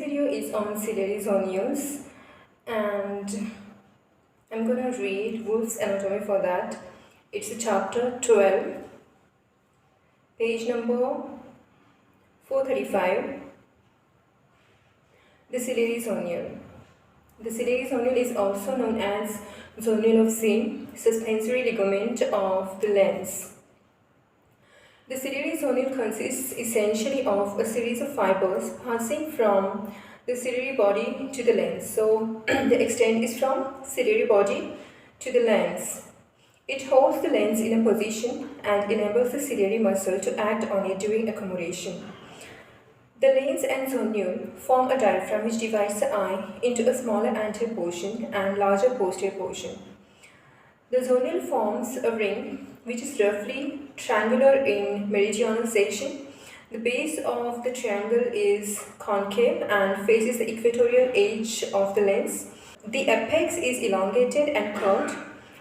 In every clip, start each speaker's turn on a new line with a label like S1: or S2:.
S1: video is on ciliary zonules, and I'm gonna read Wolff's anatomy for that. It's a chapter 12, page number 435. The ciliary zonule. The ciliary zonule is also known as zonule of Zinn, suspensory ligament of the lens. The ciliary zonule consists essentially of a series of fibers passing from the ciliary body to the lens. So the extent is from ciliary body to the lens. It holds the lens in a position and enables the ciliary muscle to act on it during accommodation. The lens and zonule form a diaphragm which divides the eye into a smaller anterior portion and larger posterior portion. The zonule forms a ring which is roughly triangular in meridional section. The base of the triangle is concave and faces the equatorial edge of the lens. The apex is elongated and curved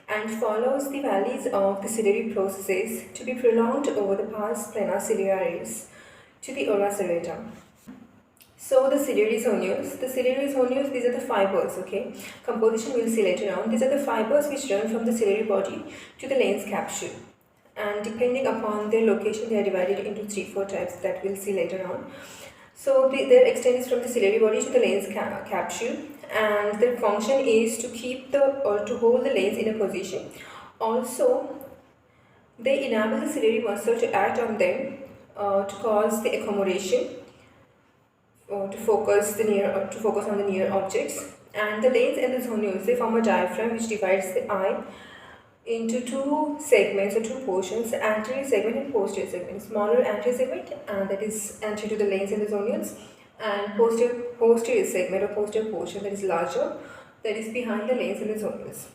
S1: and follows the valleys of the ciliary processes to be prolonged over the pars plana ciliaris to the ora serrata. So the ciliary zonules, these are the fibers, okay? Composition we'll see later on. These are the fibers which run from the ciliary body to the lens capsule. And depending upon their location, they are divided into 3-4 types that we'll see later on. So their extent is from the ciliary body to the lens capsule, and their function is to keep to hold the lens in a position. Also, they enable the ciliary muscle to act on them to cause the accommodation, to focus on the near objects. And the lens and the zonules, they form a diaphragm which divides the eye into two segments or two portions, anterior segment and posterior segment. Smaller anterior segment, that is anterior to the lens and the zonules, and posterior segment or posterior portion, that is larger, that is behind the lens and the zonules.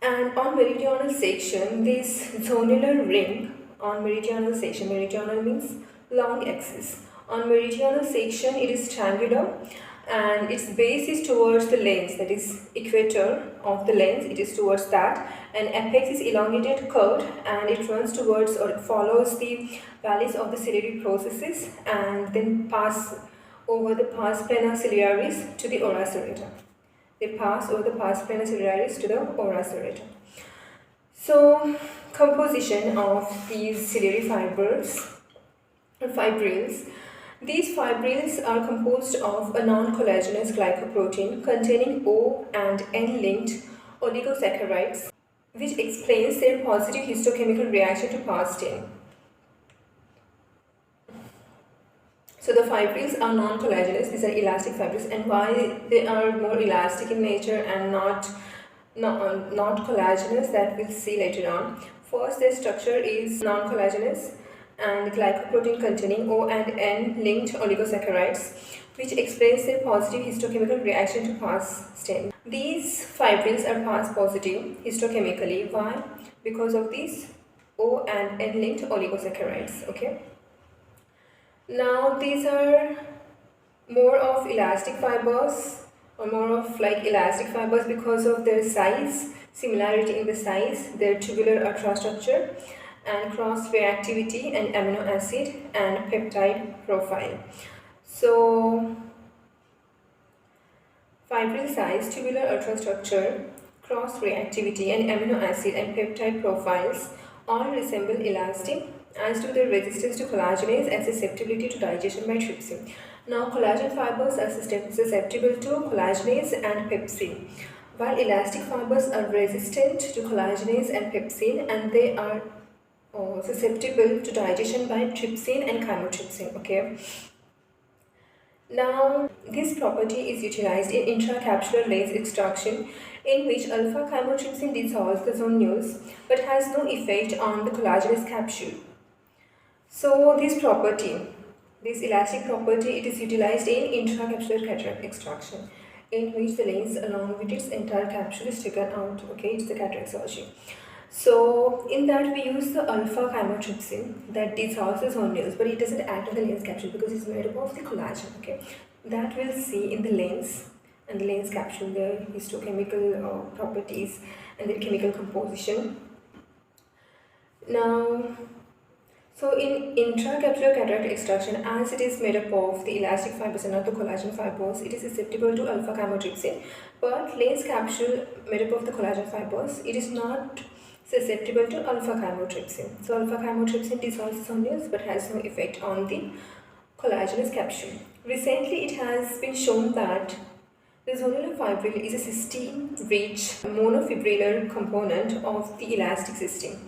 S1: And on meridional section, this zonular ring on meridional section, meridional means long axis. On meridional section, it is triangular and its base is towards the lens, that is equator of the lens, it is towards that, and apex is elongated, curved, and it runs towards or it follows the valleys of the ciliary processes and then pass over the pars plana ciliaris to the ora serrata. They pass over the pars plana ciliaris to the ora serrata. So composition of these ciliary fibers or fibrils. These fibrils are composed of a non-collagenous glycoprotein containing O and N-linked oligosaccharides, which explains their positive histochemical reaction to pars-10. So the fibrils are non-collagenous, these are elastic fibrils, and why they are more elastic in nature and not collagenous, that we'll see later on. First, their structure is non-collagenous and glycoprotein containing O and N linked oligosaccharides, which explains their positive histochemical reaction to pars-10. These fibrils are pars positive histochemically. Why? Because of these O and N linked oligosaccharides. Okay. Now these are more of elastic fibers, or more of like elastic fibers because of their size, similarity in the size, their tubular ultrastructure, and cross reactivity and amino acid and peptide profile. So fibril size, tubular ultrastructure, cross reactivity and amino acid and peptide profiles all resemble elastin, as do their resistance to collagenase and susceptibility to digestion by trypsin. Now collagen fibers are susceptible to collagenase and pepsin, while elastic fibers are resistant to collagenase and pepsin, and they are susceptible to digestion by trypsin and chymotrypsin. Okay. Now this property is utilized in intracapsular lens extraction, in which alpha chymotrypsin dissolves the zonules but has no effect on the collagenous capsule. So this property, this elastic property, it is utilized in intracapsular cataract extraction, in which the lens along with its entire capsule is taken out. Okay, it's the cataract surgery. So in that we use the alpha chymotrypsin that dissolves the zonules, but it doesn't act on the lens capsule because it's made up of the collagen. Okay, that we'll see in the lens and the lens capsule, their histochemical properties and their chemical composition. Now, So in intracapsular cataract extraction, as it is made up of the elastic fibers and not the collagen fibers, it is susceptible to alpha chymotrypsin. But lens capsule made up of the collagen fibers, it is not susceptible to alpha chymotrypsin. So alpha chymotrypsin dissolves zonules but has no effect on the collagenous capsule. Recently, it has been shown that the zonular fibril is a cysteine-rich monofibrillar component of the elastic system.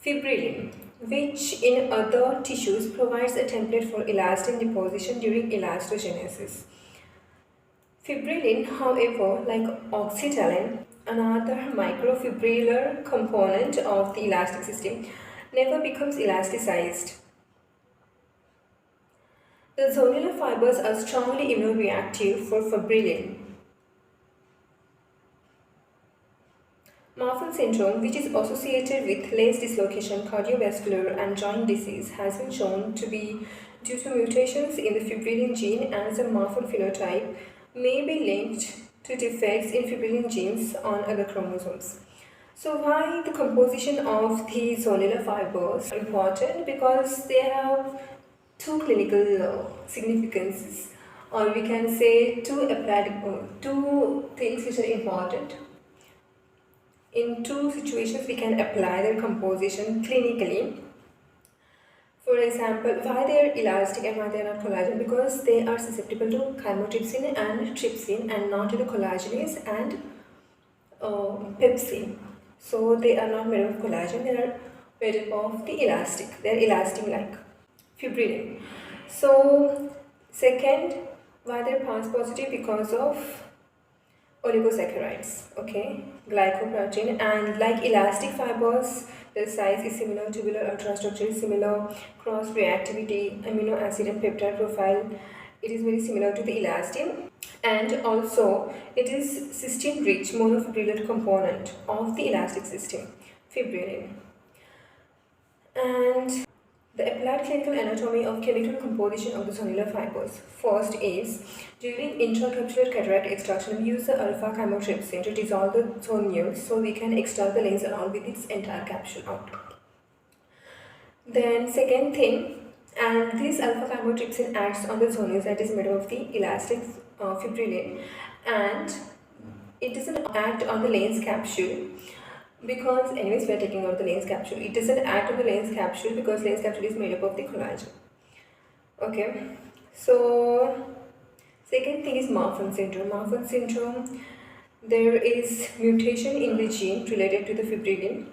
S1: Fibrillin, which in other tissues provides a template for elastin deposition during elastogenesis. Fibrillin, however, like oxytocin, another microfibrillar component of the elastic system, never becomes elasticized. The zonular fibers are strongly immunoreactive for fibrillin. Marfan syndrome, which is associated with lens dislocation, cardiovascular, and joint disease, has been shown to be due to mutations in the fibrillin gene, and the Marfan phenotype may be linked to defects in fibrillin genes on other chromosomes. So why the composition of the zonular fibers are important? Because they have two clinical significances, or we can say two things which are important. In two situations, we can apply their composition clinically. For example, why they are elastic and why they are not collagen? Because they are susceptible to chymotrypsin and trypsin and not to the collagenase and pepsin. So they are not made of collagen, they are made up of the elastic. They are elastic like fibrillin. So second, why they are pars positive? Because of oligosaccharides, okay, glycoprotein, and like elastic fibers, their size is similar, tubular ultrastructure is similar, cross reactivity, amino acid and peptide profile, it is very similar to the elastin, and also it is cysteine rich monofibrillar component of the elastic system, fibrillin. And the applied clinical anatomy of chemical composition of the zonular fibers. First is, during intracapsular cataract extraction, we use the alpha chymotrypsin to dissolve the zonules so we can extract the lens along with its entire capsule out. Then second thing, and this alpha chymotrypsin acts on the zonules that is made of the elastic fibrillin, and it doesn't act on the lens capsule. Because anyways we are taking out the lens capsule. It doesn't act on the lens capsule because lens capsule is made up of the collagen. Okay. So second thing is Marfan syndrome. Marfan syndrome, there is mutation in the gene related to the fibrillin.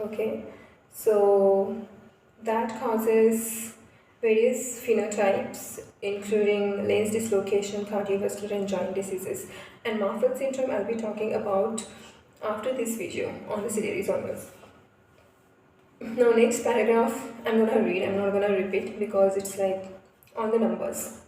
S1: Okay. So that causes various phenotypes including lens dislocation, cardiovascular and joint diseases. And Marfan syndrome I'll be talking about after this video on the Ciliary Zonules. Now next paragraph I'm gonna read, I'm not gonna repeat because it's like on the numbers.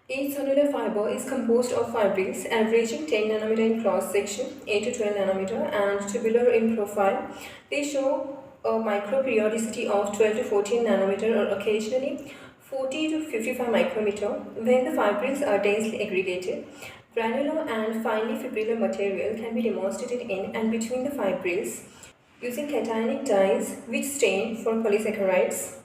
S1: Each zonular fiber is composed of fibrils averaging 10 nanometer in cross section, 8 to 12 nanometer, and tubular in profile. They show a microperiodicity of 12 to 14 nanometer or occasionally 40 to 55 micrometer when the fibrils are densely aggregated. Granular and finely fibrillar material can be demonstrated in and between the fibrils using cationic dyes which stain for polysaccharides.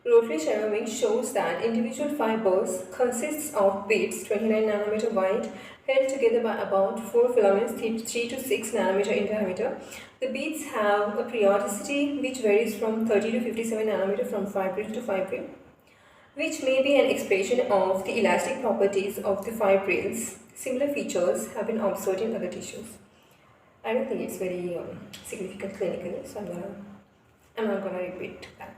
S1: Rotary shadowing shows that individual fibers consists of beads 29 nanometer wide held together by about 4 filaments 3 to 6 nanometer in diameter. The beads have a periodicity which varies from 30 to 57 nanometer from fibril to fibril, which may be an expression of the elastic properties of the fibrils. Similar features have been observed in other tissues. I don't think it's very significant clinically, so I'm not gonna repeat that.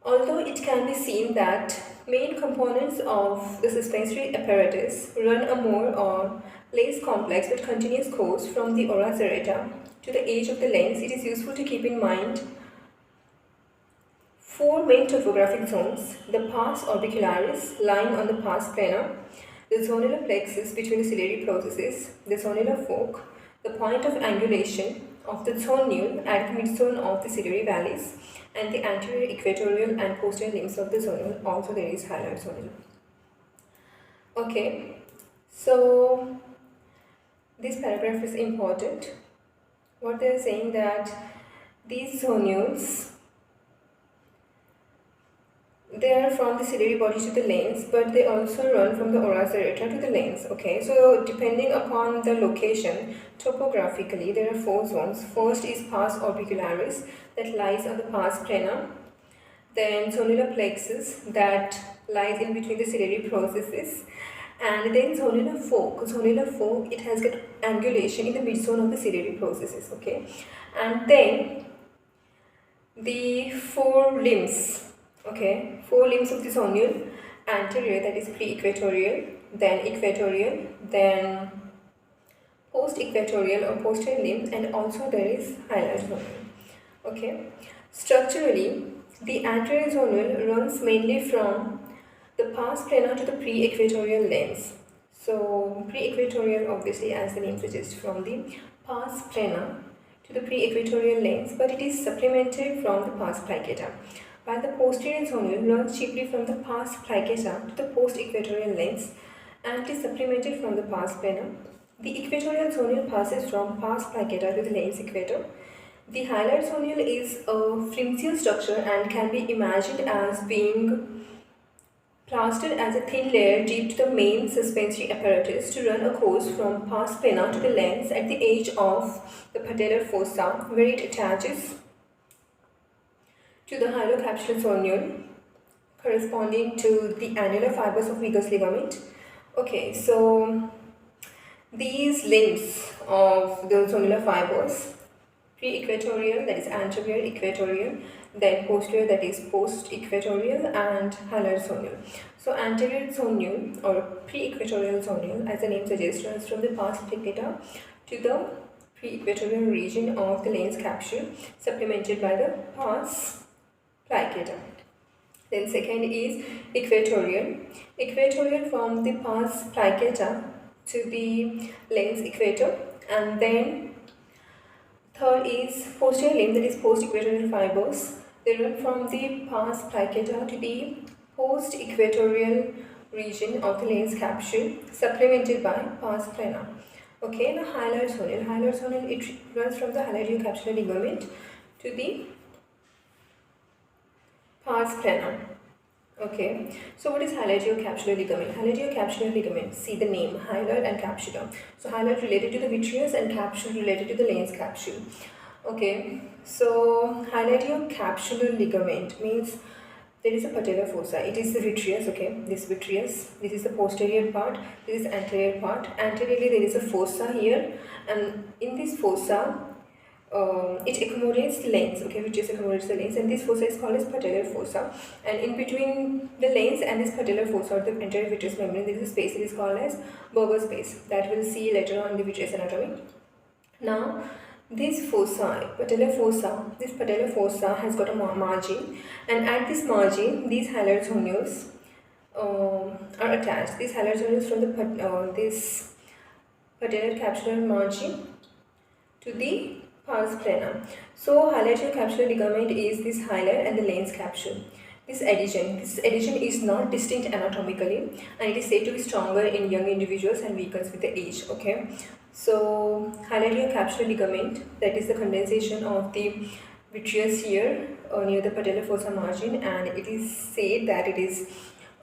S1: Although it can be seen that main components of the suspensory apparatus run a more or less complex but continuous course from the ora serrata to the edge of the lens, it is useful to keep in mind four main topographic zones: the pars orbicularis lying on the pars plana, the zonular plexus between the ciliary processes, the zonular fork, the point of angulation of the zonule at the midzone of the ciliary valleys, and the anterior equatorial and posterior limbs of the zonule. Also there is hyaloid zonule. Okay, so this paragraph is important. What they are saying that these zonules they are from the ciliary body to the lens, but they also run from the ora serrata to the lens. Okay, so depending upon the location, topographically, there are four zones. First is pars orbicularis, that lies on the pars plana. Then zonular plexus, that lies in between the ciliary processes. And then zonular fork. Zonular fork, it has got angulation in the midzone of the ciliary processes. Okay, and then the four limbs. Okay, four limbs of the zonule: anterior, that is pre-equatorial, then equatorial, then post-equatorial or posterior limb, and also there is hilar zonule. Okay, structurally, the anterior zonule runs mainly from the pars plana to the pre-equatorial lens. So pre-equatorial, obviously, as the name suggests, from the pars plana to the pre-equatorial lens, but it is supplemented from the pars plicatum. While the posterior zonule runs chiefly from the pars plicatum to the post-equatorial lens, and it is supplemented from the pars plana. The equatorial zonule passes from pars plicatum to the lens equator. The hilar zonule is a flimsier structure and can be imagined as being plastered as a thin layer deep to the main suspensory apparatus to run a course from pars plana to the lens at the edge of the patellar fossa, where it attaches to the hyalocapsular zonule corresponding to the annular fibers of Wiegers ligament. Okay, so these limbs of the zonular fibers, pre-equatorial, that is anterior equatorial, then posterior, that is post-equatorial, and hilar zonule. So anterior zonule or pre-equatorial zonule, as the name suggests, runs from the pars plicatum to the pre-equatorial region of the lens capsule, supplemented by the pars plicatum. Then second is equatorial. Equatorial from the pars plicatum to the lens equator, and then third is posterior limb, that is post-equatorial fibers. They run from the pars plicatum to the post-equatorial region of the lens capsule, supplemented by pars plana. Okay, now hilar zonule. Hilar zonule, it runs from the hyalocapsular ligament to the pars plana. Okay, so what is hyalocapsular ligament? Hyalocapsular ligament, see the name, hilar and capsular. So hilar related to the vitreous and capsule related to the lens capsule. Okay, so hyalocapsular ligament means there is a patellar fossa. It is the vitreous, okay, this vitreous. This is the posterior part, this is anterior part. Anteriorly there is a fossa here, and in this fossa, it accommodates the lens, okay, which is accommodates the lens, and this fossa is called as patellar fossa. And in between the lens and this patellar fossa, or the anterior vitreous membrane, there is a space. It is called as Berger space, that we'll see later on in the vitreous anatomy. Now, this fossa, this patellar fossa has got a margin, and at this margin, these hilar zonules are attached. These hilar zonules from the this patellar capsular margin to the pars plana. So hyalocapsular ligament is this hilar and the lens capsule. This adhesion is not distinct anatomically, and it is said to be stronger in young individuals and weakens with the age. Okay, so hyalocapsular ligament, that is the condensation of the vitreous here near the patellar fossa margin, and it is said that it is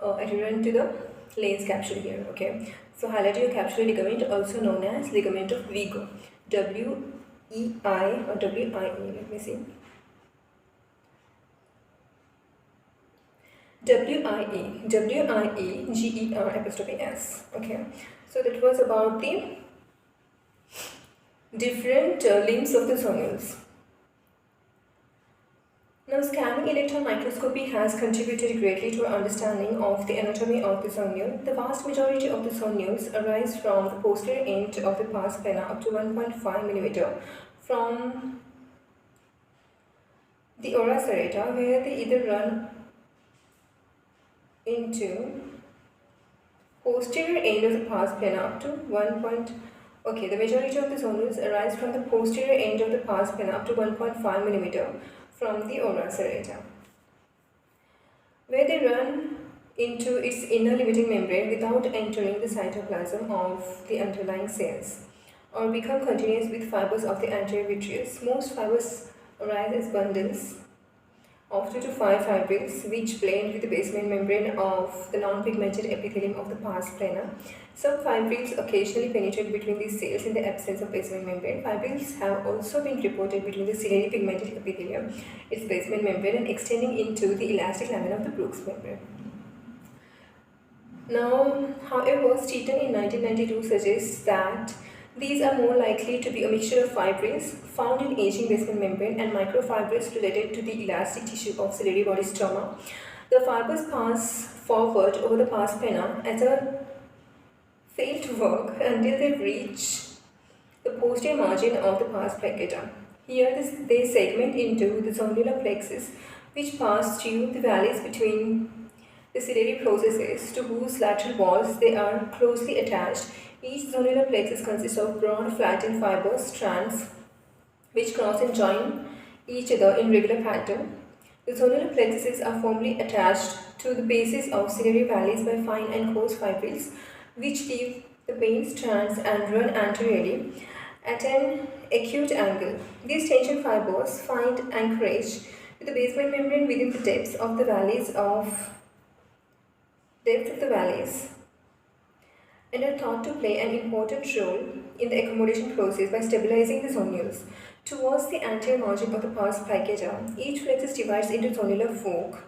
S1: adherent to the lens capsule here. Okay, so hyalocapsular ligament, also known as ligament of Wiegers, W-E-I or W-I-E, let me see. W-I-E-G-E-R apostrophe S. Okay, so that was about the different limbs of the zonules. Now, scanning electron microscopy has contributed greatly to our understanding of the anatomy of the zonule. The vast majority of the zonules arise from the posterior end of the pars plana up to 1.5 mm from the ora serrata, where they either run into posterior end of the pars plana up to 1. Okay, the majority of the zonules arise from the posterior end of the pars plana up to 1.5 mm from the ora serrata, where they run into its inner limiting membrane without entering the cytoplasm of the underlying cells, or become continuous with fibers of the anterior vitreous. Most fibers arise as bundles of 2 to 5 fibrils which blend with the basement membrane of the non-pigmented epithelium of the pars plana. Some fibrils occasionally penetrate between these cells in the absence of basement membrane. Fibrils have also been reported between the ciliary pigmented epithelium, its basement membrane, and extending into the elastic lamina of the Brooks membrane. Now, however, Steaton in 1992 suggests that these are more likely to be a mixture of fibrils found in aging basement membrane and microfibrils related to the elastic tissue of ciliary body stroma. The fibers pass forward over the pars plana as a fail to work until they reach the posterior margin of the pars placata. Here they segment into the zonular plexus which pass through the valleys between the ciliary processes to whose lateral walls they are closely attached. Each zonular plexus consists of broad flattened fiber strands which cross and join each other in regular pattern. The zonular plexuses are firmly attached to the bases of ciliary valleys by fine and coarse fibrils which leave the main strands and run anteriorly at an acute angle. These tension fibers find anchorage with the basement membrane within the depth of the valleys and are thought to play an important role in the accommodation process by stabilizing the zonules. Towards the anterior margin of the pars placata, each plexus divides into zonular fork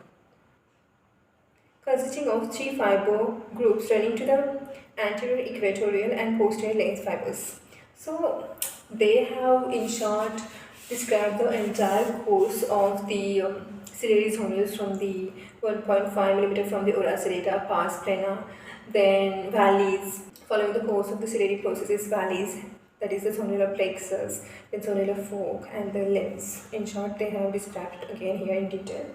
S1: consisting of 3 fiber groups running to the anterior equatorial and posterior lens fibers. So they have in short described the entire course of the ciliary zonules from the 1.5 mm from the ora serrata, pars plana, then valleys, following the course of the ciliary processes, valleys, that is the zonular plexus, then zonular fork and the lens. In short, they have described again here in detail.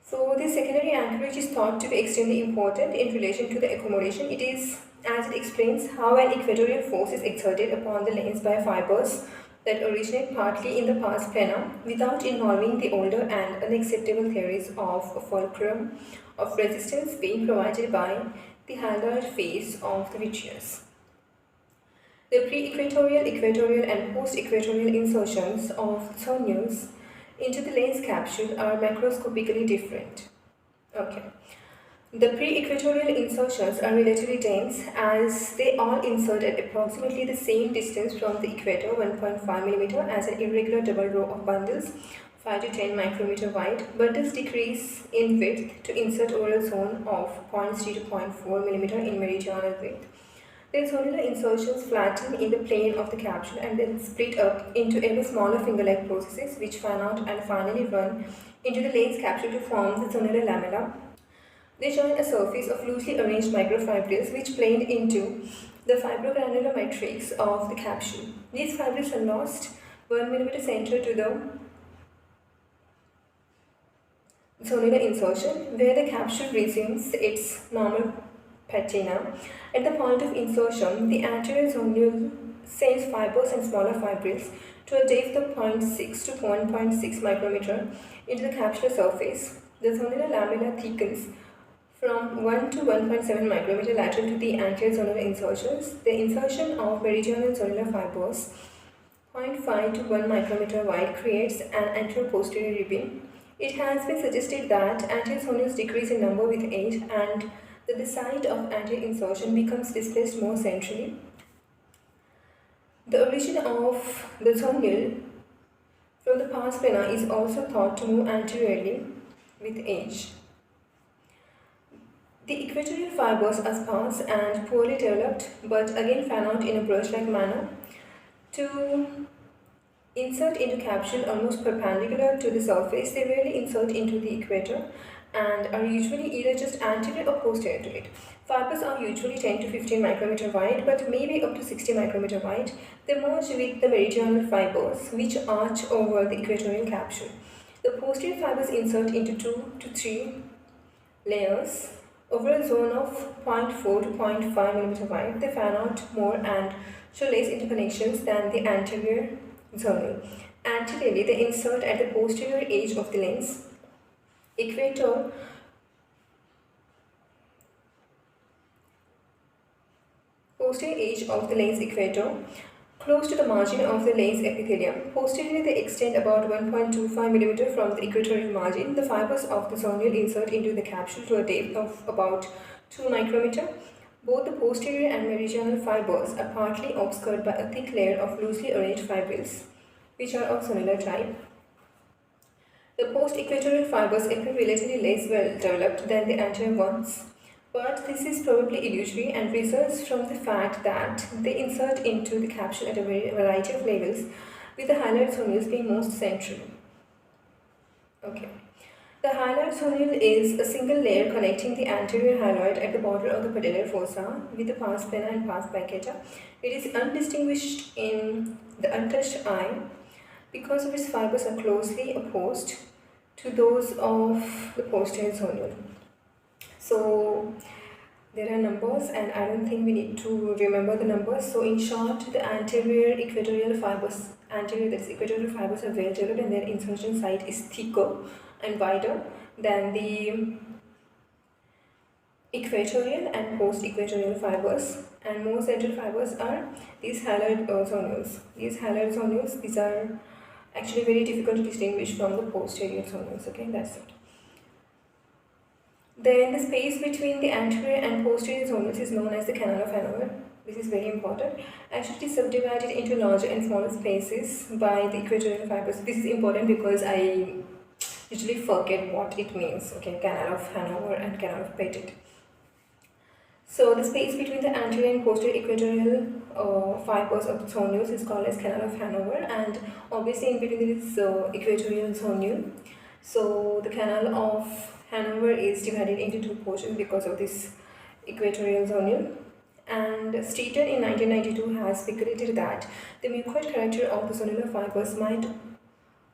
S1: So the secondary anchorage is thought to be extremely important in relation to the accommodation. It is as it explains how an equatorial force is exerted upon the lens by fibers that originate partly in the pars plana without involving the older and unacceptable theories of a fulcrum of resistance being provided by the hyaloid phase of the Wiegers. The pre-equatorial, equatorial and post-equatorial insertions of zonules into the lens capsule are macroscopically different. Okay. The pre-equatorial insertions are relatively dense as they all insert at approximately the same distance from the equator, 1.5 mm, as an irregular double row of bundles 5 to 10 micrometer wide. Bundles decrease in width to insert over a zone of 0.3 to 0.4 mm in meridional width. The zonular insertions flatten in the plane of the capsule and then split up into ever smaller finger-like processes which fan out and finally run into the lens capsule to form the zonular lamella. They join a surface of loosely arranged microfibrils which blend into the fibrogranular matrix of the capsule. These fibrils are lost 1 mm center to the zonular insertion where the capsule resumes its normal patina. At the point of insertion, the anterior zonule sends fibers and smaller fibrils to a depth of 0.6 to 1.6 micrometer into the capsular surface. The zonular lamella thickens from 1 to 1.7 micrometer lateral to the anterior zonular insertions. The insertion of meridional zonular fibers 0.5 to 1 micrometer wide creates an anterior-posterior ribbon. It has been suggested that anterior zonules decrease in number with age and that the site of anterior insertion becomes displaced more centrally. The origin of the zonule from the pars plana is also thought to move anteriorly with age. The equatorial fibers are sparse and poorly developed, but again fan out in a brush-like manner to insert into capsule almost perpendicular to the surface. They rarely insert into the equator and are usually either just anterior or posterior to it. Fibers are usually 10 to 15 micrometer wide, but maybe up to 60 micrometer wide. They merge with the meridional fibers, which arch over the equatorial capsule. The posterior fibers insert into 2 to 3 layers over a zone of 0.4 to 0.5 mm wide. They fan out more and show less interconnections than the anterior zonule. Anteriorly, they insert at the posterior edge of the lens equator posterior edge of the lens equator close to the margin of the lens epithelium. Posteriorly, they extend about 1.25 mm from the equatorial margin. The fibers of the zonule insert into the capsule to a depth of about 2 micrometer. Both the posterior and meridional fibers are partly obscured by a thick layer of loosely arranged fibrils, which are of zonular type. The post-equatorial fibers appear relatively less well developed than the anterior ones, but this is probably illusory and results from the fact that they insert into the capsule at a variety of levels, with the hyaloid zonules being most central. Okay. The hyaloid zonule is a single layer connecting the anterior hyaloid at the border of the patellar fossa with the pars plana and pars baccata. It is undistinguished in the untouched eye because of its fibers are closely opposed to those of the posterior zonule. So there are numbers, and I don't think we need to remember the numbers. So in short, the anterior equatorial fibers, are well developed, and their insertion site is thicker and wider than the equatorial and post-equatorial fibers, and more central fibers are these hyaloid zonules. These are actually very difficult to distinguish from the posterior zonules. Okay, that's it. Then the space between the anterior and posterior zonules is known as the Canal of Hannover. This is very important. Actually, it is subdivided into larger and smaller spaces by the equatorial fibers. This is important because I usually forget what it means. Okay, Canal of Hannover and Canal of Petit. So the space between the anterior and posterior equatorial fibers of the zonules is called as Canal of Hannover, and obviously in between this equatorial zonule. So the Canal of Hannover is divided into two portions because of this equatorial zonule. And Streeter in 1992 has speculated that the mucoid character of the zonular fibers might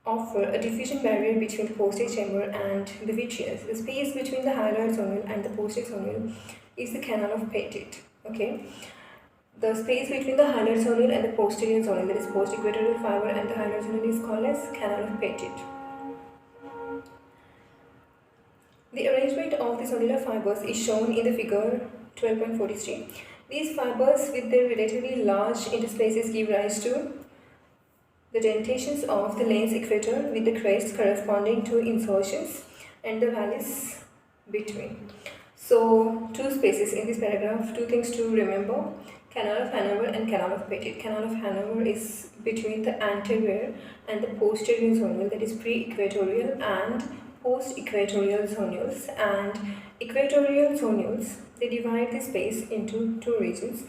S1: offer a diffusion barrier between the posterior chamber and the vitreous. The space between the hyaloid zonule and the posterior zonule is the Canal of Petit. Okay, the space between the hyaloid zonule and the posterior zonule, that is post-equatorial fiber and the hyaloid zonule, is called as Canal of Petit. The arrangement of the zonular fibers is shown in the figure 12.43. These fibers with their relatively large interspaces give rise to the dentations of the lens equator with the crests corresponding to insertions and the valleys between. So, two spaces in this paragraph, two things to remember: Canal of Hannover and Canal of Petit. Canal of Hannover is between the anterior and the posterior zonule, that is pre-equatorial and post-equatorial zonules, and equatorial zonules, they divide the space into two regions.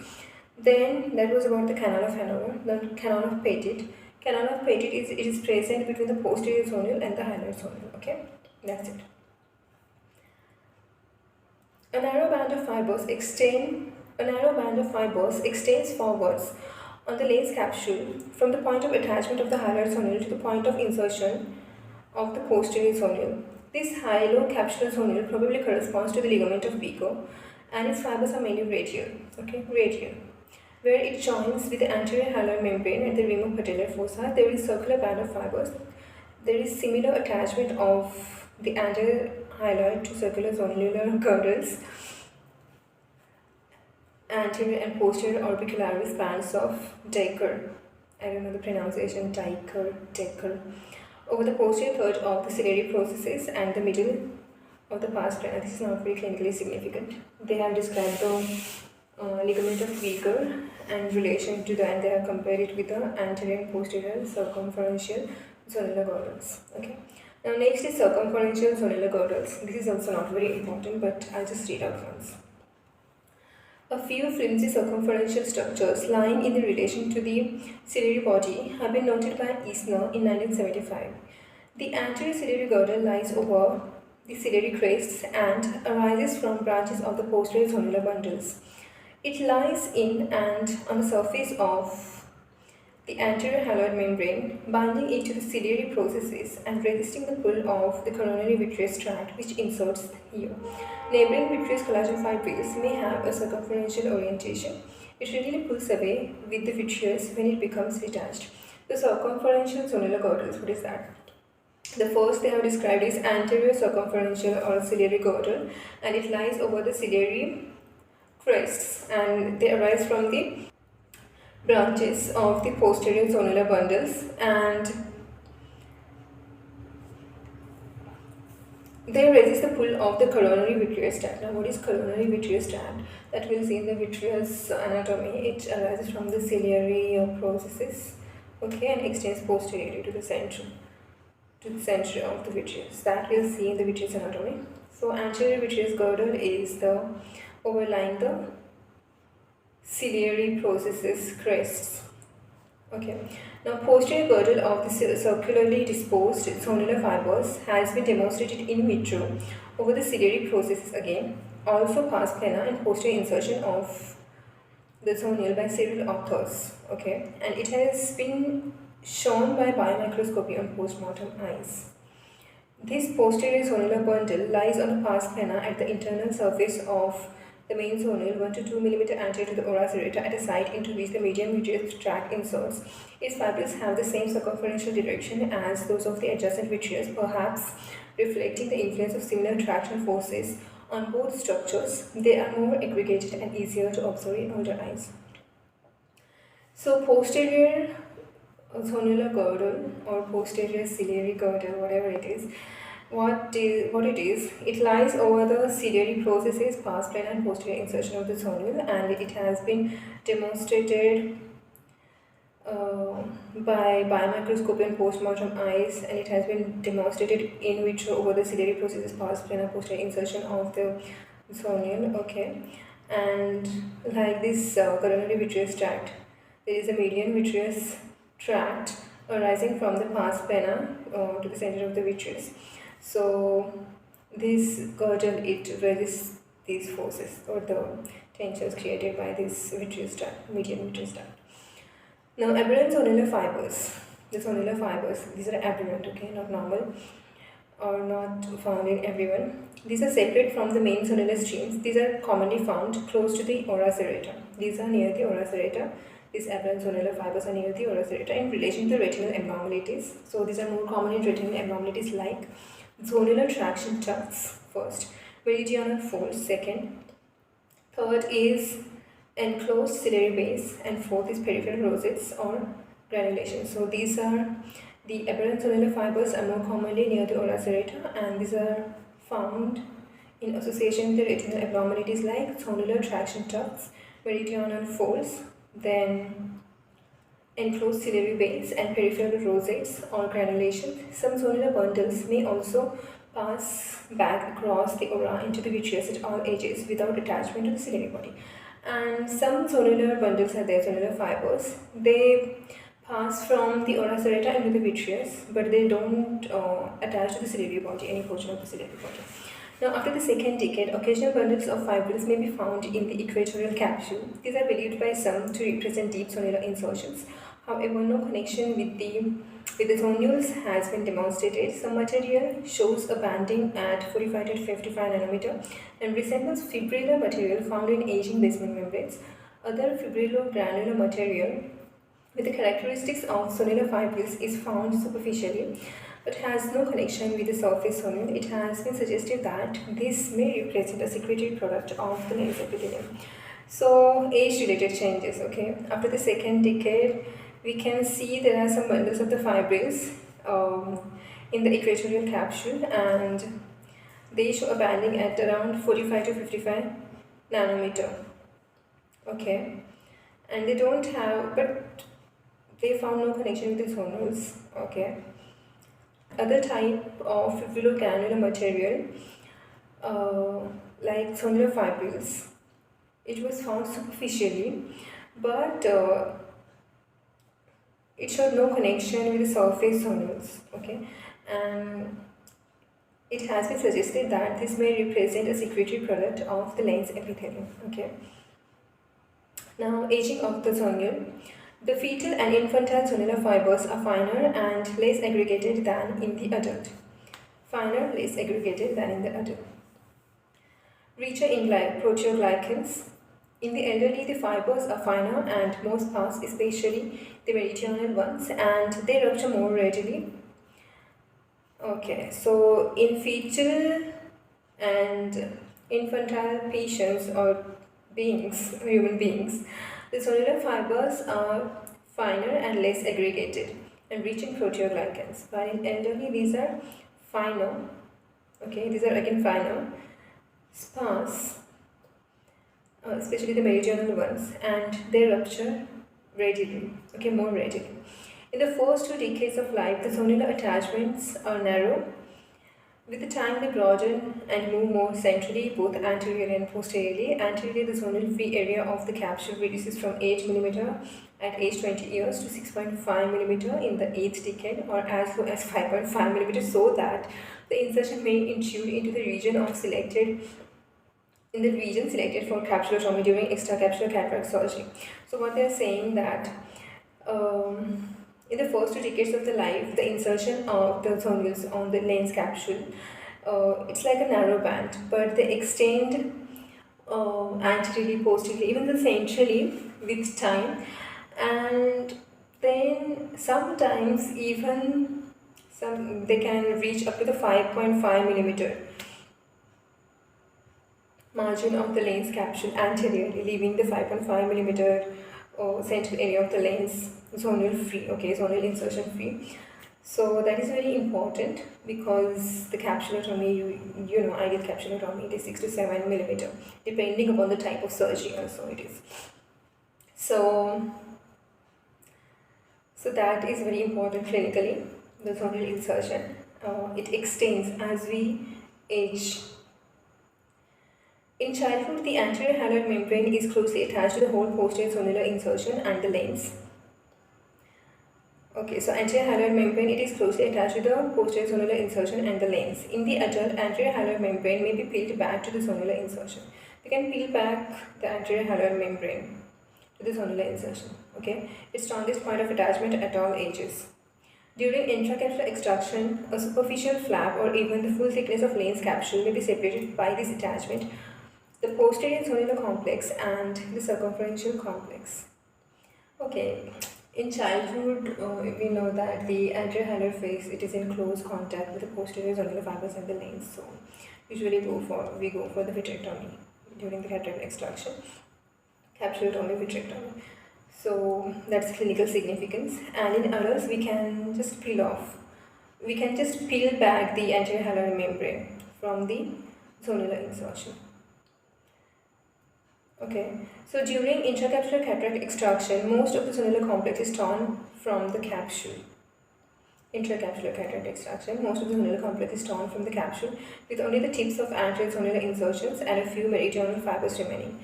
S1: Then that was about the Canal of Hannover. The Canal of Petit. Canal of Petit is present between the posterior zonule and the hyaloid zonule. Okay, that's it. A narrow band of fibers extends forwards on the lens capsule from the point of attachment of the hyaloid zonule to the point of insertion of the posterior zonule. This hyalocapsular zonule probably corresponds to the ligament of Wiegers, and its fibers are mainly radial. Okay, radial. Where it joins with the anterior hyaloid membrane at the rim of patellar fossa, there is circular band of fibers. There is similar attachment of the anterior hyaloid to circular zonular girdles. Anterior and posterior orbicularis bands of Decker. I don't know the pronunciation, Decker. Over the posterior third of the ciliary processes and the middle of the pars plana. This is not very clinically significant. They have described the ligament of Wiegers and relation to that, they have compared it with the anterior and posterior circumferential zonular girdles. Okay. Now next is circumferential zonular girdles. This is also not very important, but I'll just read out once. A few flimsy circumferential structures lying in the relation to the ciliary body have been noted by Eisner in 1975. The anterior ciliary girdle lies over the ciliary crests and arises from branches of the posterior zonular bundles. It lies in and on the surface of the anterior hyaloid membrane, binding it to the ciliary processes and resisting the pull of the coronary vitreous tract, which inserts here. Neighboring vitreous collagen fibrils may have a circumferential orientation. It readily pulls away with the vitreous when it becomes detached. The circumferential zonular girdles, what is that? The first they have described is anterior circumferential or ciliary girdle, and it lies over the ciliary crests, and they arise from the branches of the posterior zonular bundles, and they resist the pull of the coronary vitreous tract. Now, what is coronary vitreous tract? That we'll see in the vitreous anatomy. It arises from the ciliary processes, okay, and extends posteriorly to the center of the vitreous. That we'll see in the vitreous anatomy. So, anterior vitreous girdle is the overlying the ciliary processes crests. Okay. Now, posterior girdle of the circularly disposed zonular fibers has been demonstrated in vitro over the ciliary processes again. Also, pars plana and posterior insertion of the zonule by several authors. Okay, and it has been shown by biomicroscopy on post-mortem eyes. This posterior zonular bundle lies on the pars plana at the internal surface of the main zonule 1 to 2 mm anterior to the ora serrata at a site into which the median vitreous tract inserts. Its fibrils have the same circumferential direction as those of the adjacent vitreous, perhaps reflecting the influence of similar traction forces on both structures. They are more aggregated and easier to observe in older eyes. So, posterior zonular girdle or posterior ciliary girdle, whatever it is, what it is, it lies over the ciliary processes, pars plana and posterior insertion of the zonule, and it has been demonstrated by biomicroscopy and post-mortem eyes, and it has been demonstrated in vitro over the ciliary processes, pars plana, posterior insertion of the zonule. Okay, and like this coronary vitreous tract, there is a median vitreous tract arising from the pars plana to the center of the vitreous. So this girdle, it resists these forces or the tensions created by this vitreous tract, median vitreous tract. Now, aberrant zonular fibers. The zonular fibers, these are aberrant, okay, not normal or not found in everyone. These are separate from the main zonular streams. These are commonly found close to the ora serrata. These are near the ora serrata. These aberrant zonular fibers are near the ora serrata in relation to retinal abnormalities. So these are more common in retinal abnormalities like zonular traction tufts first, meridional folds second, third is enclosed ciliary base, and fourth is peripheral rosettes or granulation. So these are the aberrant zonular fibers are more commonly near the ora serrata, and these are found in association with the retinal abnormalities like zonular traction tufts, meridional folds, then enclosed ciliary base and peripheral rosettes or granulation. Some zonular bundles may also pass back across the ora into the vitreous at all ages without attachment to the ciliary body. And some zonular bundles are there, zonular fibers. They pass from the ora serrata into the vitreous, but they don't attach to the ciliary body, any portion of the ciliary body. Now, after the second decade, occasional bundles of fibrils may be found in the equatorial capsule. These are believed by some to represent deep zonular insertions. However, no connection with the zonules has been demonstrated. Some material shows a banding at 45 to 55 nanometer and resembles fibrillar material found in aging basement membranes. Other fibrilo-granular material with the characteristics of zonular fibrils is found superficially but has no connection with the surface zonule. It has been suggested that this may represent a secretory product of the lens epithelium. So, age-related changes, okay. After the second decade, we can see there are some bundles of the fibrils in the equatorial capsule, and they show a banding at around 45 to 55 nanometer, okay. And they don't have, but they found no connection with the zonules, okay. Other type of fibrillogranular material like zonular fibrils, it was found superficially, but it showed no connection with the surface zonules, okay, and it has been suggested that this may represent a secretory product of the lens epithelium, okay. Now, aging of the zonule. The fetal and infantile zonular fibers are finer and less aggregated than in the adult. Finer, less aggregated than in the adult. Richer in proteoglycans. In the elderly, the fibers are finer and more sparse, especially the meridional ones, and they rupture more readily. Okay, so in fetal and infantile patients or human beings, The zonular fibers are finer and less aggregated and rich in proteoglycans, while in elderly these are finer, okay, these are again finer, sparse, especially the meridional ones, and they rupture readily, okay, more readily. In the first 2 decades of life, the zonular attachments are narrow. With the time, they broaden and move more centrally, both anteriorly and posteriorly. Anteriorly, the zonal free area of the capsule reduces from 8 mm at age 20 years to 6.5 mm in the 8th decade, or as low as 5.5 mm, so that the insertion may intrude into the region selected for capsulotomy during extracapsular cataract surgery. So what they are saying that in the first 2 decades of the life, the insertion of the zonules on the lens capsule, it's like a narrow band, but they extend anteriorly, posteriorly, even the centrally with time, and then sometimes even they can reach up to the 5.5 mm margin of the lens capsule anteriorly, leaving the 5.5 mm central area of the lens zonal free, okay, zonal insertion free. So that is very important because the capsulotomy, you know, ideal capsulotomy, it is 6 to 7 mm, depending upon the type of surgery also it is. So that is very important clinically, the zonal insertion. It extends as we age. In childhood, the anterior haloid membrane is closely attached to the whole posterior zonular insertion and the lens. Okay, so anterior haloid membrane, it is closely attached to the posterior zonular insertion and the lens. In the adult, anterior haloid membrane may be peeled back to the zonular insertion. We can peel back the anterior haloid membrane to the zonular insertion. Okay, its strongest point of attachment at all ages. During intracapsular extraction, a superficial flap or even the full thickness of lens capsule may be separated by this attachment, the posterior zonular complex and the circumferential complex. Okay, in childhood, we know that the anterior haloid face, it is in close contact with the posterior zonular fibers and the lens. So usually we go for the vitrectomy during the cataract extraction, capsulotomy, vitrectomy. So that's clinical significance. And in adults, we can just peel back the anterior haloid membrane from the zonular insertion. Okay, so during intracapsular cataract extraction, most of the zonular complex is torn from the capsule. Intracapsular cataract extraction, most of the zonular complex is torn from the capsule with only the tips of anterior zonular insertions and a few meridional fibers remaining.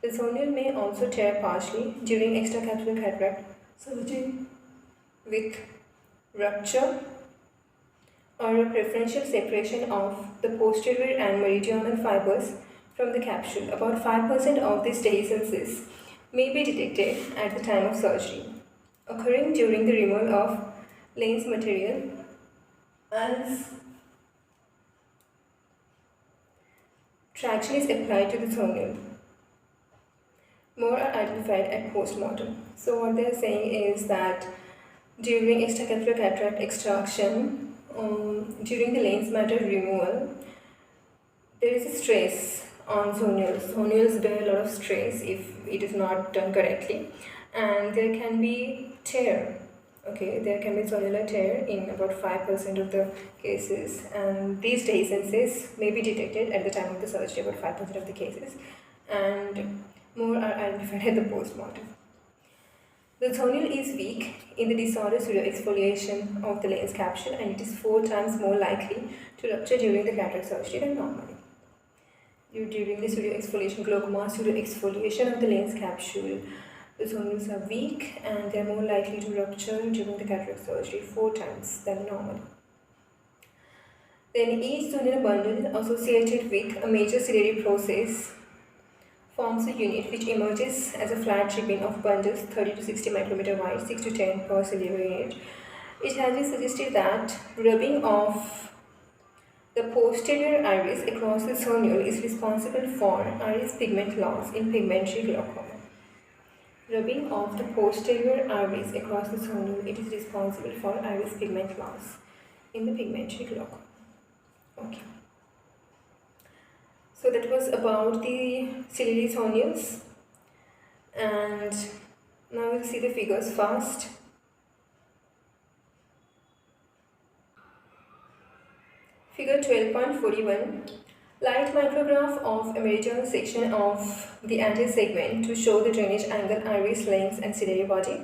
S1: The zonule may also tear partially during extracapsular cataract surgery with rupture or a preferential separation of the posterior and meridional fibers from the capsule. About 5% of these dehiscences may be detected at the time of surgery, occurring during the removal of lens material as traction is applied to the zonule. More are identified at post-mortem. So what they are saying is that during extracapsular cataract extraction, during the lens matter removal, there is a stress on zonules. Zonules bear a lot of stress if it is not done correctly, and there can be tear. Okay, there can be zonular tear in about 5% of the cases, and these dehiscences may be detected at the time of the surgery, about 5% of the cases, and more are identified at the post-mortem. The zonule is weak in the disordered pseudoexfoliation of the lens capsule, and it is 4 times more likely to rupture during the cataract surgery than normally. During the pseudoexfoliation, glaucoma pseudoexfoliation of the lens capsule, the zonules are weak and they are more likely to rupture during the cataract surgery 4 times than normal. Then each zonular bundle associated with a major ciliary process forms a unit which emerges as a flat ribbon of bundles 30 to 60 micrometer wide, 6 to 10 per ciliary unit. It has been suggested that rubbing of the posterior iris across the zonule is responsible for iris pigment loss in pigmentary glaucoma. Rubbing of the posterior iris across the zonule, it is responsible for iris pigment loss in the pigmentary glaucoma. Okay. So that was about the ciliary zonules, And now we'll see the figures fast. Figure 12.41. Light micrograph of a meridional section of the anterior segment to show the drainage angle, iris, length, and ciliary body.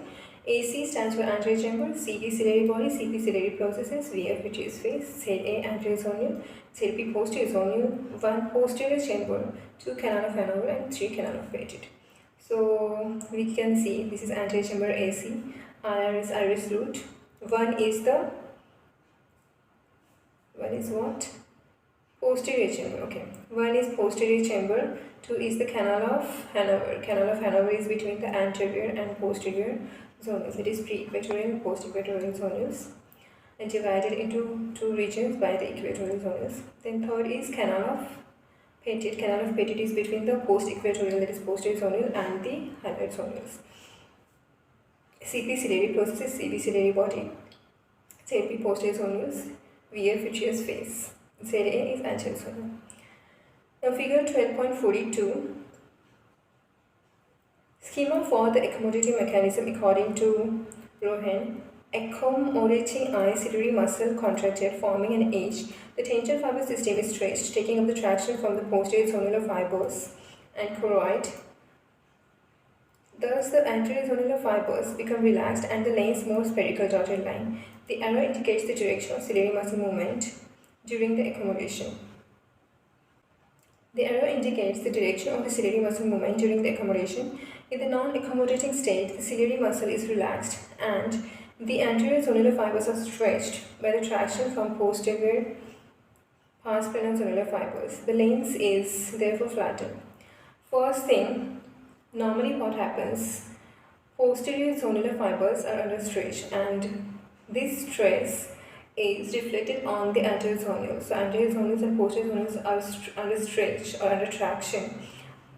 S1: AC stands for anterior chamber, CP ciliary body, CP ciliary processes, VF which is face, ZA anterior zonule, ZP posterior zonule, 1 posterior chamber, 2 canal of Hannover, and 3 canal of Petit. So we can see this is anterior chamber AC, IR is iris root, 1 is what? Posterior chamber, okay. 1 is posterior chamber, 2 is the Canal of Hannover. Canal of Hannover is between the anterior and posterior zonules. It is pre-equatorial and post-equatorial zonules, and divided into 2 regions by the equatorial zonules. Then third is Canal of Petit. Canal of Petit is between the post-equatorial, that is posterior zonule, and the hyaloid zonules. CP ciliary processes, CP ciliary body, ZP posterior zonules, VF which is face. ZA is anterior zonule. Now figure 12.42. Schema for the accommodating mechanism according to Rohan. Accommodating eye ciliary muscle contracted, forming an edge. The tangent fiber system is stretched, taking up the traction from the posterior zonular fibers and choroid. Thus, the anterior zonular fibers become relaxed and the lens more spherical dotted line. The arrow indicates the direction of ciliary muscle movement during the accommodation. The arrow indicates the direction of the ciliary muscle movement during the accommodation. In the non-accommodating state, the ciliary muscle is relaxed and the anterior zonular fibers are stretched by the traction from posterior pars plana zonular fibers. The lens is therefore flattened. First thing, normally what happens, posterior zonular fibers are under stretch and this stress is reflected on the anterior zonules. So anterior zonules and posterior zonules are under stretch or under traction.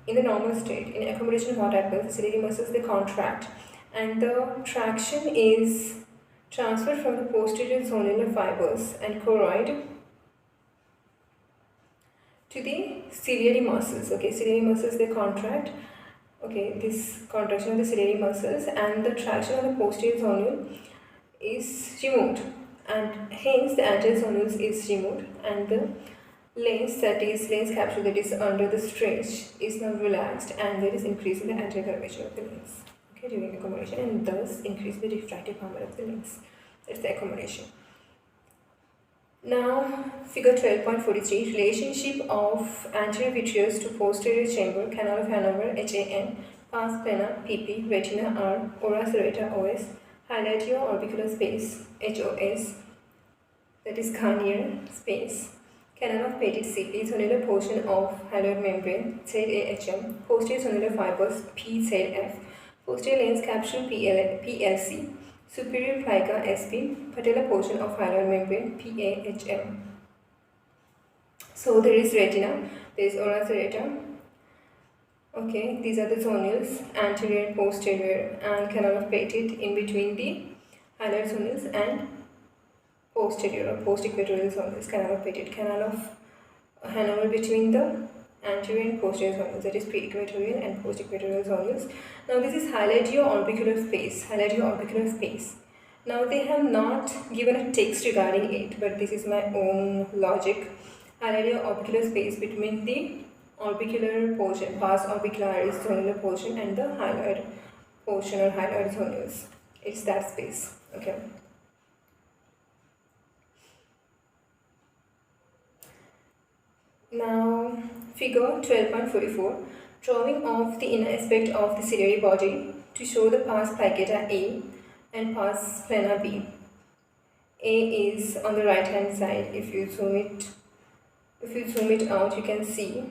S1: In the normal state, in accommodation what happens, the ciliary muscles they contract and the traction is transferred from the posterior zonular fibers and choroid to the ciliary muscles. Okay, ciliary muscles they contract. Okay, this contraction of the ciliary muscles and the traction on the posterior zonule is removed, and hence the anterior zonules is removed and the lens, that is lens capsule that is under the stretch, is now relaxed and there is increase in the anterior curvature of the lens, okay, during accommodation, and thus increase the refractive power of the lens. That's the accommodation. Now figure 12.43, relationship of anterior vitreous to posterior chamber, Canal of Hannover, HAN, pars plana, PP, retina, R, ora serrata, OS, hilatio-orbicular space, HOS, that is Garnier space, Canal of Petit, CP, zonular portion of hyaloid membrane, ZAHM, posterior zonular fibers, PZF, posterior lens capsule, PLC, superior plica, SP, patellar portion of hyaloid membrane, PAHM. So there is retina, there is ora serrata. Okay, these are the zonules, anterior, posterior, and Canal of Petit in between the hyaloid zonules and posterior or post-equatorial zonules, Canal of Petit, Canal of Hanover between the anterior and posterior zonules, that is pre-equatorial and post-equatorial zonules. Now this is hilatio-orbicular space, hilatio-orbicular space. Now they have not given a text regarding it, but this is my own logic. Hilatio-orbicular space between the orbicular portion, pars orbicularis zonular portion, and the hyaloid portion or hyaloid zonules. It's that space, okay. Now figure 12.44, drawing of the inner aspect of the ciliary body to show the pars plica A and pars plana B. A is on the right hand side. If you zoom it out, you can see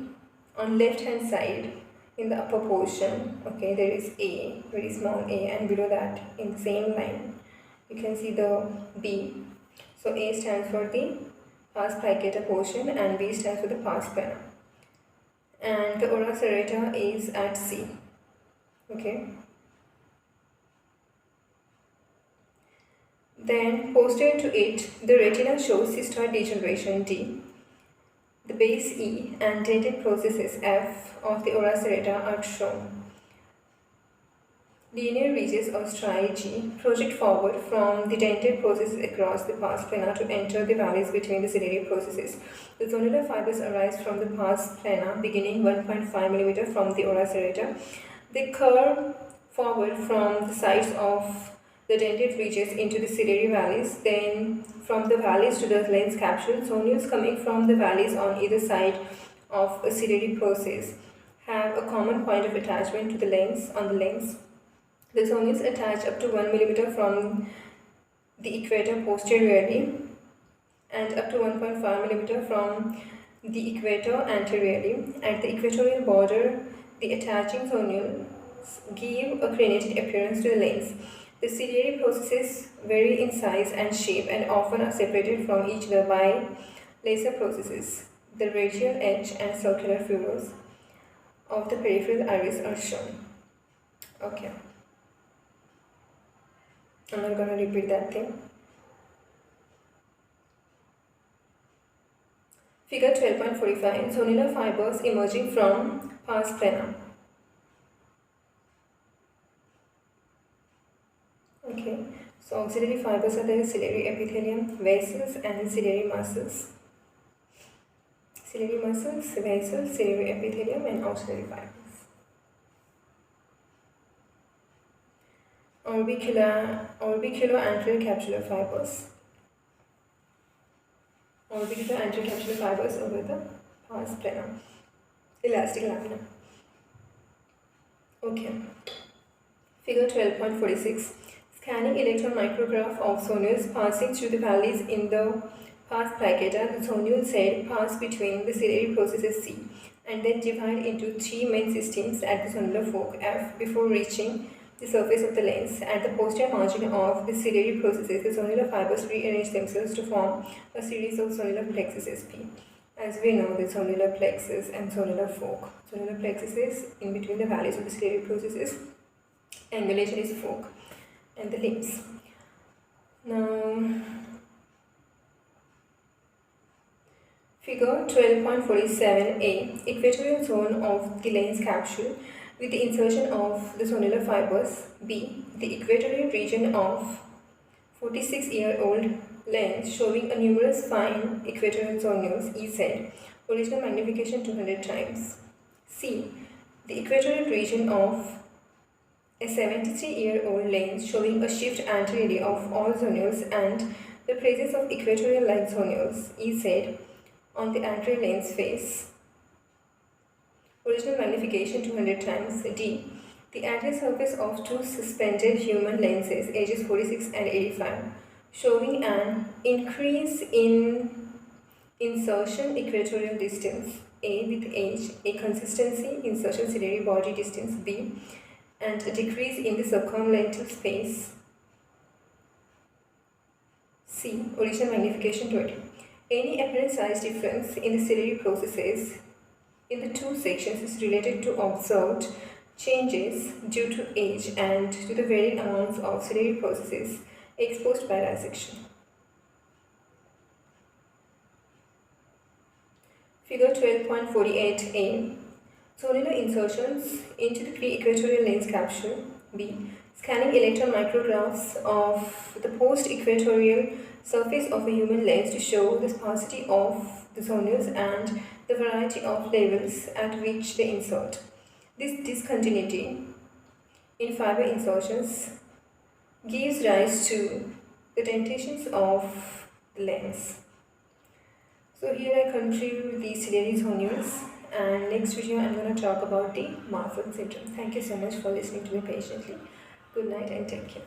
S1: on left hand side in the upper portion, okay, there is A, very small a, and below that in the same line you can see the B. So A stands for the pars plica portion and B stands for the pars plana, and the ora serrata is at C, okay. Then posterior to it, the retina shows cystoid degeneration D. The base E and dentate processes F of the ora serrata are shown. Linear ridges or striae project forward from the dentate processes across the pars plana to enter the valleys between the ciliary processes. The zonular fibers arise from the pars plana beginning 1.5 mm from the ora serrata. They curve forward from the sides of the dentate ridges into the ciliary valleys, then from the valleys to the lens capsule. Zonules coming from the valleys on either side of a ciliary process have a common point of attachment to the lens on the lens. The zonules attach up to 1 mm from the equator posteriorly and up to 1.5 mm from the equator anteriorly. At the equatorial border, the attaching zonules give a crenated appearance to the lens. The ciliary processes vary in size and shape and often are separated from each other by laser processes. The radial edge and circular furrows of the peripheral iris are shown. Okay. I'm not going to repeat that thing. Figure 12.45, zonular fibers emerging from pars plana. Okay, so auxiliary fibers are the ciliary epithelium, vessels and ciliary muscles. Ciliary muscles, vessels, ciliary epithelium and auxiliary fibers. Orbicular-anterior capsular fibers. Orbicular-anterior capsular fibers over the pars plana. Elastic lamina. Okay. Figure 12.46. Scanning electron micrograph of zonules passing through the valleys in the pars placata. The zonules head pass between the ciliary processes C and then divide into three main systems at the zonular fork F before reaching the surface of the lens. At the posterior margin of the ciliary processes, the zonular fibers rearrange themselves to form a series of zonular plexus SP. As we know, the zonular plexus and zonular fork. Zonular plexus is in between the valleys of the ciliary processes. Angulation is fork and the limbs. Now, figure 12.47a, equatorial zone of the lens capsule with the insertion of the zonular fibers. B, the equatorial region of 46-year-old lens showing a numerous fine equatorial zonules, EZ, original magnification 200 times. C, the equatorial region of a 73-year-old lens showing a shift anteriorly of all zonules and the presence of equatorial line zonules, EZ, on the anterior lens face. Original magnification 200 times. D, the anterior surface of two suspended human lenses ages 46 and 85 showing an increase in insertion equatorial distance A with age, a consistency insertion ciliary body distance B, and a decrease in the circumlental space C. Original magnification 20. Any apparent size difference in the ciliary processes in the two sections is related to observed changes due to age and to the varying amounts of ciliary processes exposed by dissection. Figure 12.48a. Zonular insertions into the pre-equatorial lens capsule. B. Scanning electron micrographs of the post-equatorial surface of a human lens to show the sparsity of the zonules and the variety of levels at which they insert. This discontinuity in fiber insertions gives rise to the dentations of the lens. So here I conclude the ciliary zonules, and next video I am going to talk about the Marfan syndrome. Thank you so much for listening to me patiently. Good night and take care.